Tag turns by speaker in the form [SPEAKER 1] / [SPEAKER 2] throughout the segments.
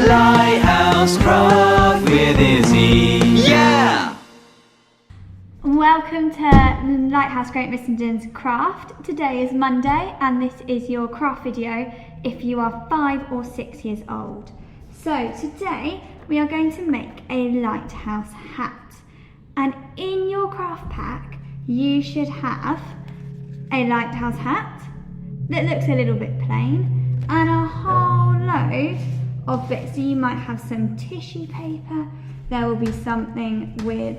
[SPEAKER 1] Lighthouse Craft with Izzy. Yeah!
[SPEAKER 2] Welcome to Lighthouse Craft Missenden's craft. Today is Monday and this is your craft video if you are 5 or 6 years old. So today we are going to make a lighthouse hat, and in your craft pack you should have a lighthouse hat that looks a little bit plain and a whole load of bits. So you might have some tissue paper, there will be something with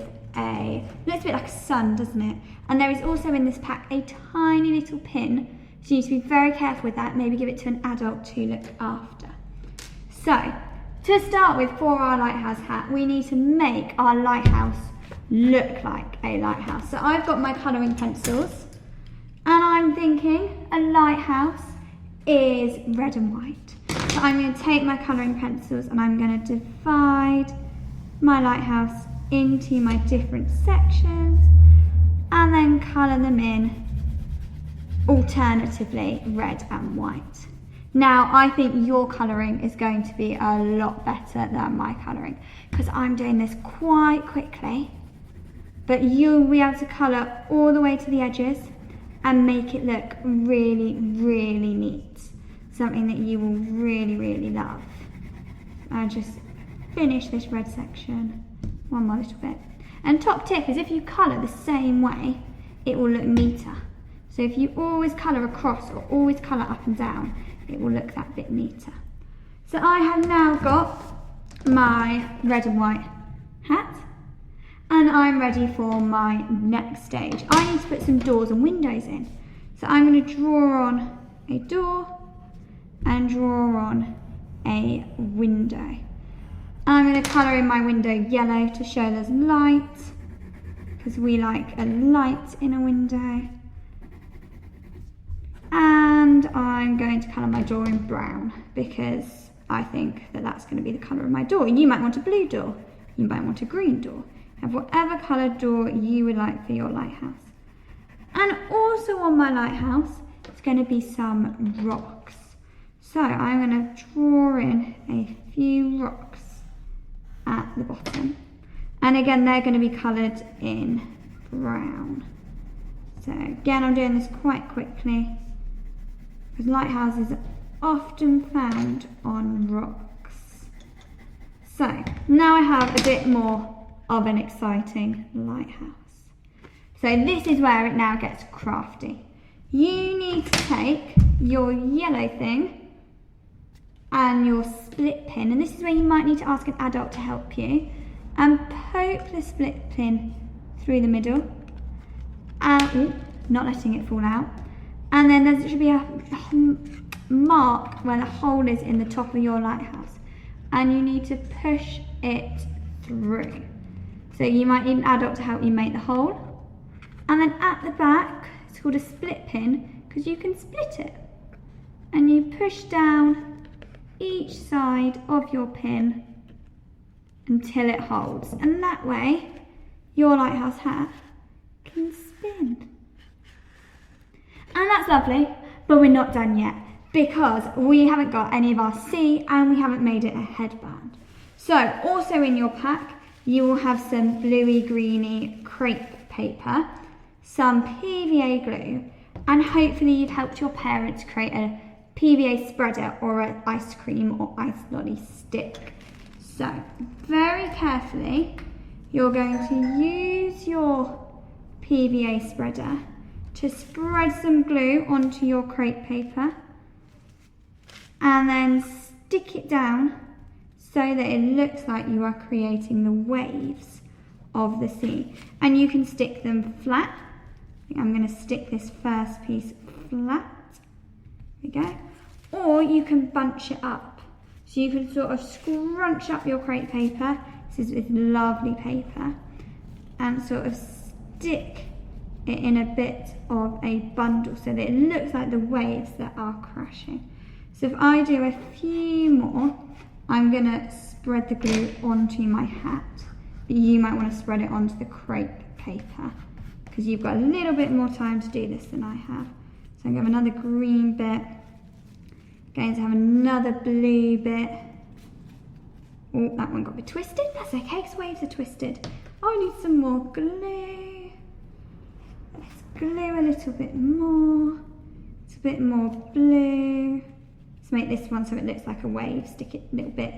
[SPEAKER 2] looks a bit like a sun, doesn't it? And there is also in this pack a tiny little pin, so you need to be very careful with that, maybe give it to an adult to look after. So, to start with, for our lighthouse hat, we need to make our lighthouse look like a lighthouse. So I've got my colouring pencils, and I'm thinking a lighthouse is red and white. So I'm going to take my colouring pencils and I'm going to divide my lighthouse into my different sections and then colour them in alternatively red and white. Now I think your colouring is going to be a lot better than my colouring because I'm doing this quite quickly, but you'll be able to colour all the way to the edges and make it look really, really neat. Something that you will really, really love. I'll just finish this red section. One more little bit. And top tip is if you colour the same way, it will look neater. So if you always colour across or always colour up and down, it will look that bit neater. So I have now got my red and white hat, and I'm ready for my next stage. I need to put some doors and windows in. So I'm going to draw on a door and draw on a window. I'm going to colour in my window yellow to show there's light, because we like a light in a window. And I'm going to colour my door in brown because I think that that's going to be the colour of my door. You might want a blue door, you might want a green door. Have whatever coloured door you would like for your lighthouse. And also on my lighthouse, it's going to be some rocks. So I'm going to draw in a few rocks at the bottom, and again they're going to be coloured in brown. So again I'm doing this quite quickly because lighthouses are often found on rocks. So now I have a bit more of an exciting lighthouse. So this is where it now gets crafty. You need to take your yellow thing and your split pin, and this is where you might need to ask an adult to help you, and poke the split pin through the middle and not letting it fall out, and then there should be a mark where the hole is in the top of your lighthouse, and you need to push it through. So you might need an adult to help you make the hole, and then at the back it's called a split pin because you can split it, and you push down each side of your pin until it holds, and that way your lighthouse hat can spin. And that's lovely, but we're not done yet because we haven't got any of our sea and we haven't made it a headband. So also in your pack you will have some bluey greeny crepe paper, some PVA glue, and hopefully you've helped your parents create a PVA spreader or an ice cream or ice lolly stick. So very carefully you're going to use your PVA spreader to spread some glue onto your crepe paper and then stick it down so that it looks like you are creating the waves of the sea. And you can stick them flat. I'm going to stick this first piece flat. There we go. Or you can bunch it up. So you can sort of scrunch up your crepe paper, this is lovely paper, and sort of stick it in a bit of a bundle so that it looks like the waves that are crashing. So if I do a few more, I'm going to spread the glue onto my hat. But you might want to spread it onto the crepe paper because you've got a little bit more time to do this than I have. So I'm going to have another green bit, going to have another blue bit, Oh, that one got a bit twisted. That's okay, because waves are twisted. I need some more glue. Let's glue a little bit more. It's a bit more blue. Let's make this one so it looks like a wave. Stick it a little bit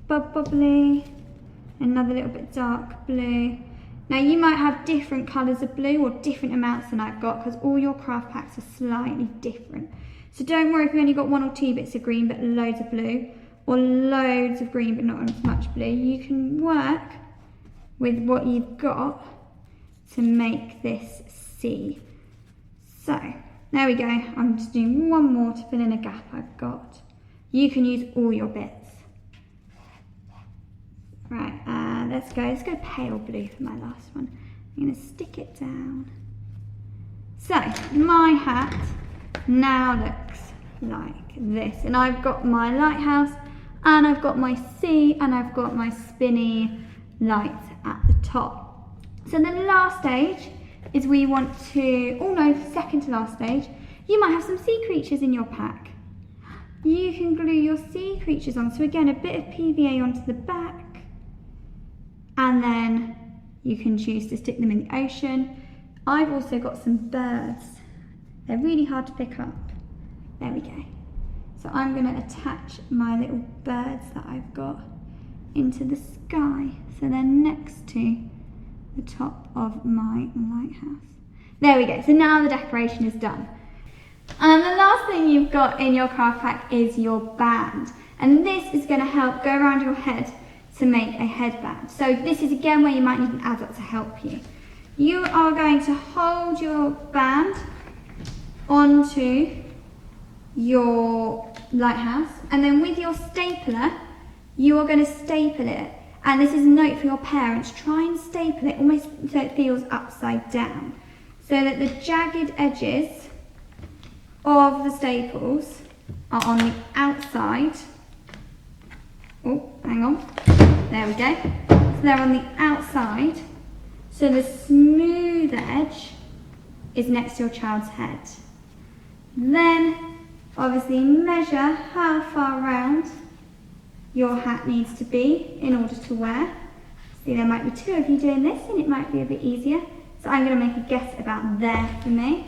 [SPEAKER 2] bubbly. Another little bit dark blue. Now you might have different colours of blue or different amounts than I've got, because all your craft packs are slightly different. So don't worry if you only got 1 or 2 bits of green but loads of blue, or loads of green but not as much blue. You can work with what you've got to make this C. So, there we go. I'm just doing one more to fill in a gap I've got. You can use all your bits. Right, let's go pale blue for my last one. I'm gonna stick it down. So, my hat now looks like this. And I've got my lighthouse, and I've got my sea, and I've got my spinny lights at the top. So the last stage is we want to, oh no, second to last stage, you might have some sea creatures in your pack. You can glue your sea creatures on. So again, a bit of PVA onto the back, and then you can choose to stick them in the ocean. I've also got some birds. They're really hard to pick up. There we go. So I'm going to attach my little birds that I've got into the sky. So they're next to the top of my lighthouse. There we go. So now the decoration is done. And the last thing you've got in your craft pack is your band. And this is going to help go around your head to make a headband. So this is again where you might need an adult to help you. You are going to hold your band onto your lighthouse, and then with your stapler you are going to staple it. And this is a note for your parents: try and staple it almost so it feels upside down, so that the jagged edges of the staples are on the outside. Oh, hang on, there we go. So they're on the outside, so the smooth edge is next to your child's head. Then obviously measure how far round your hat needs to be in order to wear. See, there might be 2 of you doing this and it might be a bit easier. So I'm going to make a guess about there for me.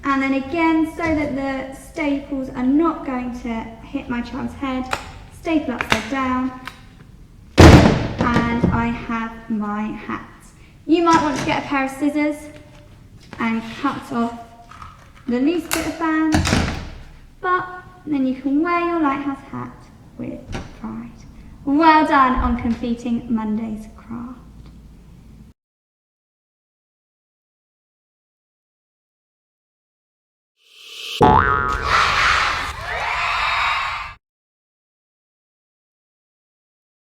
[SPEAKER 2] And then again, so that the staples are not going to hit my child's head, staple upside down, and I have my hat. You might want to get a pair of scissors and cut off the loose bit of band, but then you can wear your lighthouse hat with pride. Well done on completing Monday's craft.